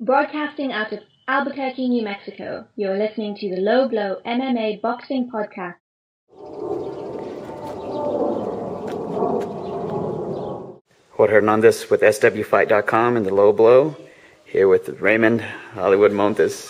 Broadcasting out of Albuquerque, New Mexico, you're listening to the Low Blow MMA Boxing Podcast. Jorge Hernandez with SWFight.com and the Low Blow, here with Raymond, Hollewood, Montes,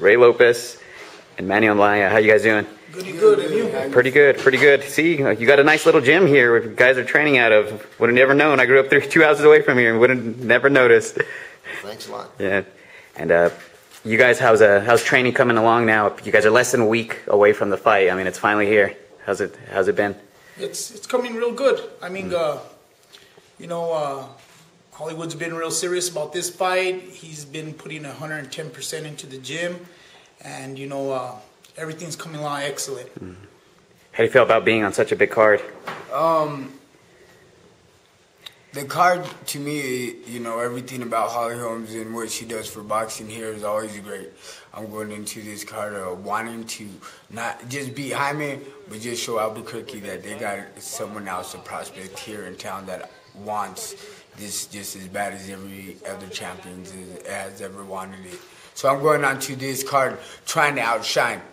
Ray Lopez, and Manny Anaya. How you guys doing? Good, and you? Pretty good. See, you got a nice little gym here where guys are training out of. Would have never known. I grew up 2 houses away from here and would have never noticed. Thanks a lot. Yeah, and you guys, how's training coming along now? You guys are less than a week away from the fight. I mean, it's finally here. How's it been? It's coming real good. I mean, Hollywood's been real serious about this fight. He's been putting 110% into the gym, and everything's coming along excellent. How do you feel about being on such a big card? The card, to me, everything about Holly Holmes and what she does for boxing here is always great. I'm going into this card wanting to not just beat Jaime, but just show Albuquerque that they got someone else, a prospect here in town that wants this just as bad as every other champion has ever wanted it. So I'm going on to this card trying to outshine.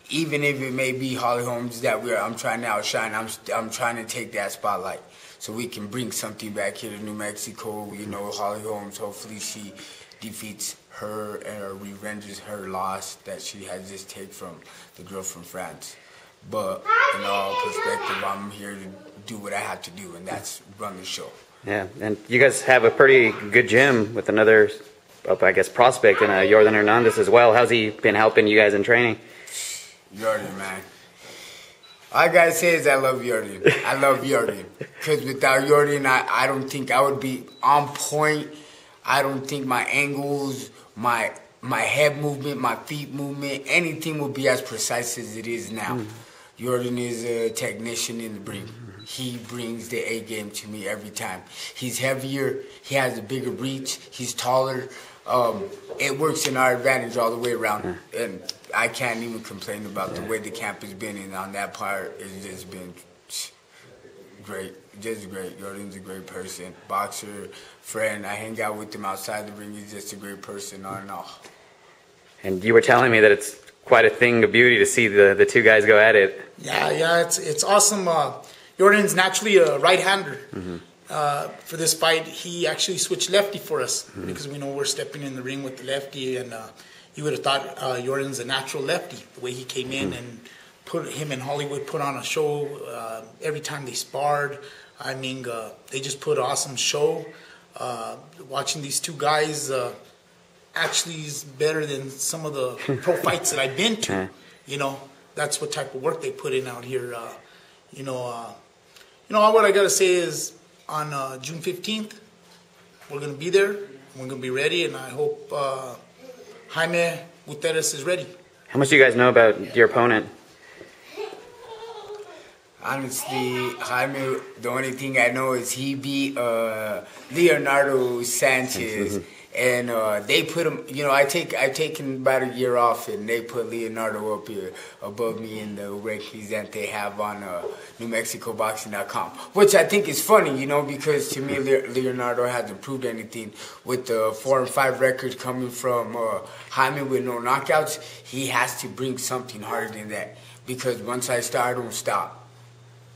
Even if it may be Holly Holmes that I'm trying to outshine, I'm trying to take that spotlight so we can bring something back here to New Mexico. Holly Holmes, hopefully she defeats her or revenges her loss that she had just taken from the girl from France. But in all perspective, I'm here to do what I have to do, and that's run the show. Yeah, and you guys have a pretty good gym with another, prospect in Jordan Hernandez as well. How's he been helping you guys in training? Jordan, man. All I gotta say is I love Jordan. I love Jordan. Because without Jordan, I don't think I would be on point. I don't think my angles, my head movement, my feet movement, anything would be as precise as it is now. Jordan is a technician in the ring. He brings the A game to me every time. He's heavier. He has a bigger reach. He's taller. It works in our advantage all the way around. And I can't even complain about the way the camp has been. And on that part, it's just been great. Just great. Jordan's a great person. Boxer, friend. I hang out with him outside the ring. He's just a great person on and off. And you were telling me that it's quite a thing of beauty to see the two guys go at it. Yeah, it's awesome. Jordan's naturally a right-hander. For this fight, he actually switched lefty for us because we know we're stepping in the ring with the lefty, and you would have thought Jordan's a natural lefty. The way he came in and him and Hollywood put on a show every time they sparred. I mean, they just put an awesome show. Watching these two guys actually is better than some of the pro fights that I've been to. That's what type of work they put in out here. What I gotta say is, on June 15th, we're going to be there, we're going to be ready, and I hope Jaime Gutierrez is ready. How much do you guys know about your opponent? Honestly, Jaime, the only thing I know is he beat Leonardo Sanchez. And they put him, I've taken about a year off, and they put Leonardo up here above me in the rankings that they have on NewMexicoBoxing.com, which I think is funny, because to me Leonardo hasn't proved anything. With the 4 and 5 record coming from Jaime with no knockouts, he has to bring something harder than that, because once I start, I don't stop.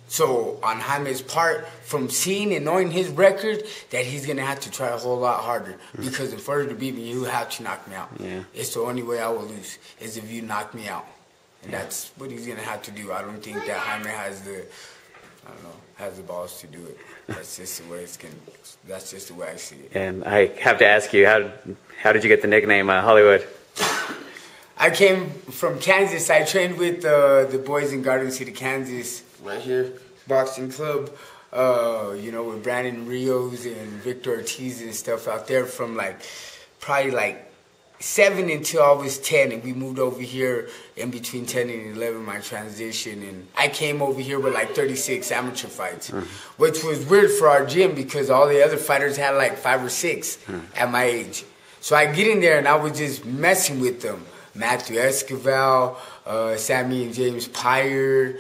So on Jaime's part, from seeing and knowing his record, that he's going to have to try a whole lot harder. Because in order to beat me, you have to knock me out. Yeah. It's the only way I will lose, is if you knock me out. And that's what he's going to have to do. I don't think that Jaime has the balls to do it. That's just the way that's just the way I see it. And I have to ask you, how did you get the nickname Hollywood? I came from Kansas. I trained with the boys in Garden City, Kansas, right here, boxing club, with Brandon Rios and Victor Ortiz and stuff out there from probably 7 until I was 10, and we moved over here in between 10 and 11, my transition, and I came over here with 36 amateur fights, which was weird for our gym because all the other fighters had 5 or 6 at my age. So I get in there and I was just messing with them. Matthew Esquivel, Sammy and James Pyre,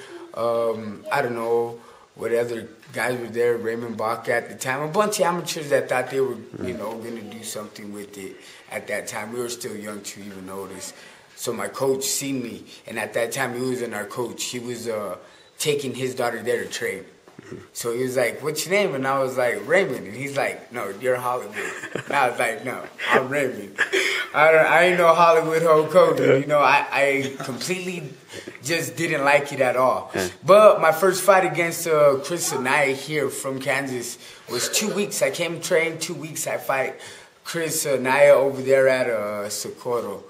what other guys were there, Raymond Bach at the time, a bunch of amateurs that thought they were, you know, going to do something with it at that time. We were still young to even notice. So my coach seen me, and at that time he wasn't our coach. He was taking his daughter there to train. So he was like, "What's your name?" And I was like, "Raymond." And he's like, "No, you're Hollywood." And I was like, "No, I'm Raymond. I ain't no Hollywood Hulk Hogan." You know, I completely just didn't like it at all. But my first fight against Chris Anaya here from Kansas was 2 weeks. I came train 2 weeks. I fight Chris Anaya over there at Socorro.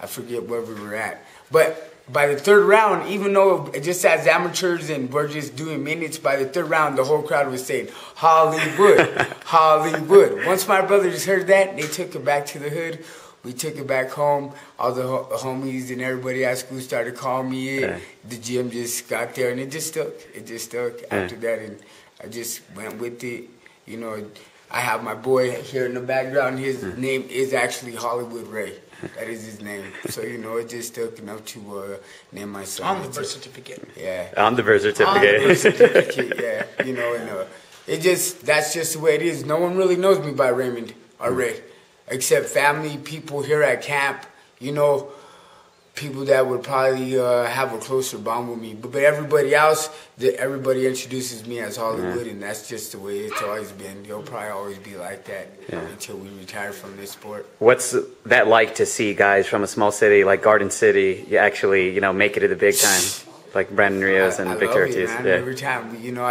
I forget where we were at. But by the third round, even though just as amateurs and we're just doing minutes, by the third round, the whole crowd was saying, "Hollywood, Hollywood." Once my brothers heard that, they took it back to the hood. We took it back home. All the homies and everybody at school started calling me in. The gym just got there, and it just stuck. It just stuck after that, and I just went with it. You know, I have my boy here in the background. His name is actually Hollywood Ray. That is his name. So, you know, it just stuck enough to name my son. On the birth certificate. Yeah. On the birth certificate. On the birth certificate, yeah. You know, and that's just the way it is. No one really knows me by Raymond or Ray, except family, people here at camp, you know, people that would probably have a closer bond with me. But everybody else, everybody introduces me as Hollywood, and that's just the way it's always been. It'll probably always be like that until we retire from this sport. What's that like to see guys from a small city like Garden City, you actually, you know, make it to the big time? Like Brandon Rios and Victor Ortiz. Man. Every time, you know,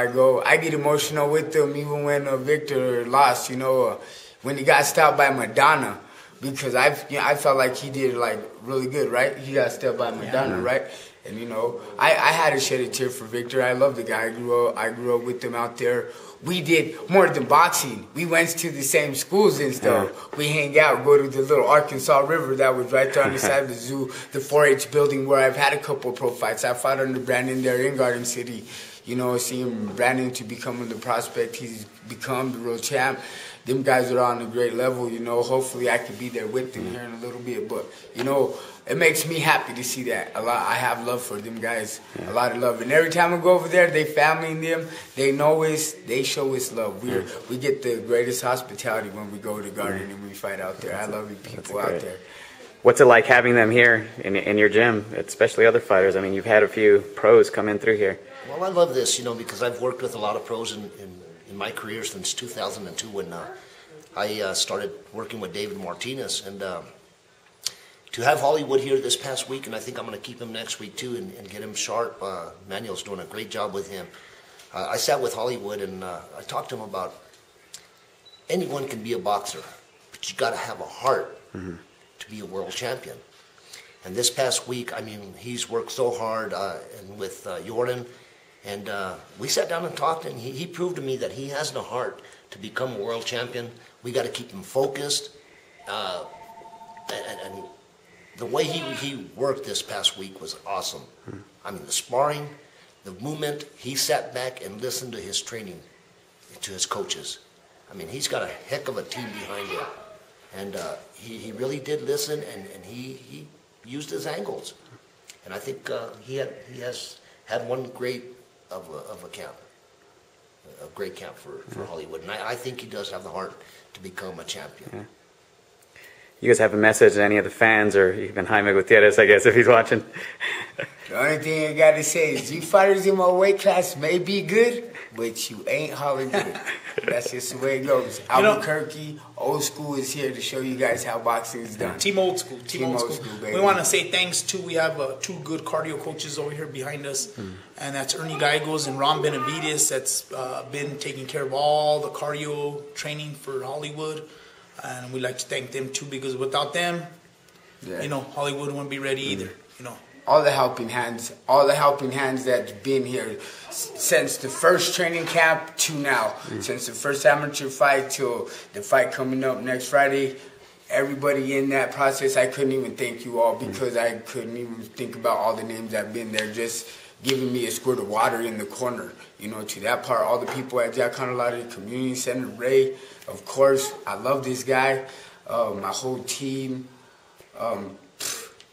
I get emotional with them, even when Victor lost, you know, when he got stopped by Madonna. Because I felt like he did like really good, right? He got stepped by Madonna, right? And you know, I had to shed a tear for Victor. I love the guy. I grew up with him out there. We did more than boxing. We went to the same schools and stuff. We hang out, go to the little Arkansas River that was right there on the side of the zoo, the 4-H building where I've had a couple of pro fights. I fought under Brandon there in Garden City. You know, seeing Brandon to become the prospect he's become, the real champ. Them guys are on a great level, you know. Hopefully I could be there with them here in a little bit. But, you know, it makes me happy to see that. A lot. I have love for them guys, a lot of love. And every time I go over there, they family and them, they know us, they show us love. We get the greatest hospitality when we go to Garden and we fight out there. I love you people out there. What's it like having them here in your gym, especially other fighters? I mean, you've had a few pros come in through here. Well, I love this, you know, because I've worked with a lot of pros in my career since 2002 when I started working with David Martinez. And to have Hollywood here this past week, and I think I'm going to keep him next week too and get him sharp. Manuel's doing a great job with him. I sat with Hollywood and I talked to him about anyone can be a boxer, but you got to have a heart to be a world champion. And this past week, I mean, he's worked so hard and with Jordan. And we sat down and talked, and he proved to me that he has the heart to become a world champion. We got to keep him focused. And the way he worked this past week was awesome. I mean, the sparring, the movement, he sat back and listened to his training, to his coaches. I mean, he's got a heck of a team behind him. And he really did listen, and he used his angles. And I think he has had one great of a camp, a great camp for Hollywood. And I think he does have the heart to become a champion. You guys have a message to any of the fans, or even Jaime Gutierrez, I guess, if he's watching? The only thing I got to say is you fighters in my weight class may be good, but you ain't Hollywood. That's just the way it goes. Albuquerque, old school is here to show you guys how boxing is done. Team old school. Team old school, baby. We want to say thanks to, we have 2 good cardio coaches over here behind us, and that's Ernie Gallegos and Ron Benavides. That's been taking care of all the cardio training for Hollywood. And we'd like to thank them too, because without them, you know, Hollywood wouldn't be ready either, you know. All the helping hands that's been here since the first training camp to now, since the first amateur fight till the fight coming up next Friday. Everybody in that process, I couldn't even thank you all, because I couldn't even think about all the names that have been there, just giving me a squirt of water in the corner. You know, to that part, all the people at Jack Conalati Community Center, Ray, of course, I love this guy, my whole team,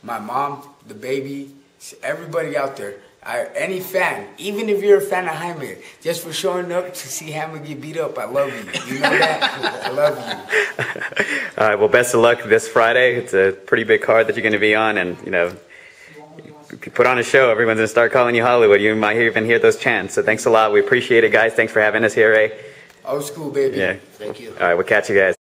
my mom, the baby, everybody out there. Any fan, even if you're a fan of Jaime, just for showing up to see Jaime get beat up, I love you. You know that? I love you. All right, well, best of luck this Friday. It's a pretty big card that you're going to be on, and, you know, if you put on a show, everyone's going to start calling you Hollywood. You might even hear those chants. So thanks a lot. We appreciate it, guys. Thanks for having us here, Ray. Old school, baby. Yeah. Thank you. All right, we'll catch you guys.